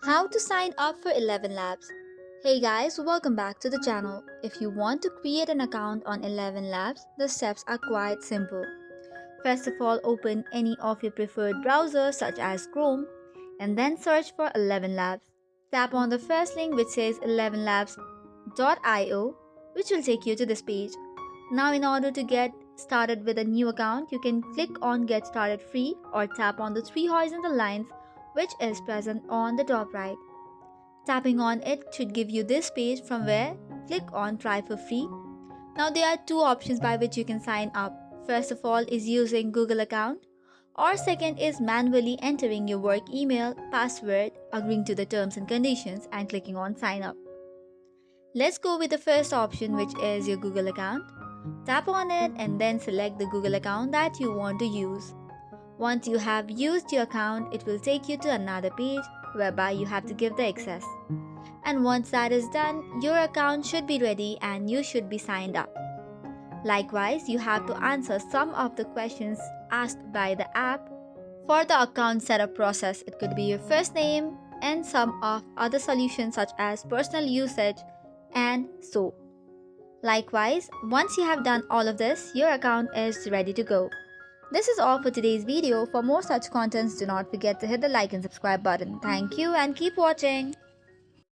How to sign up for 11 Labs. Hey guys, welcome back to the channel. If you want to create an account on 11 Labs, the steps are quite simple. First of all, open any of your preferred browsers such as Chrome and then search for 11 Labs. Tap on the first link which says 11labs.io, which will take you to this page. Now in order to get started with a new account, you can click on get started free or tap on the three horizontal lines which is present on the top right. Tapping on it should give you this page from where click on try for free. Now there are two options by which you can sign up. First of all is using Google account, or second is manually entering your work email, password, agreeing to the terms and conditions and clicking on sign up. Let's go with the first option, which is your Google account. Tap on it and then select the Google account that you want to use. Once you have used your account, it will take you to another page whereby you have to give the access. And once that is done, your account should be ready and you should be signed up. Likewise, you have to answer some of the questions asked by the app. For the account setup process, it could be your first name and some of other solutions such as personal usage and so. Likewise, once you have done all of this, your account is ready to go. This is all for today's video. For more such contents, do not forget to hit the like and subscribe button. Thank you and keep watching.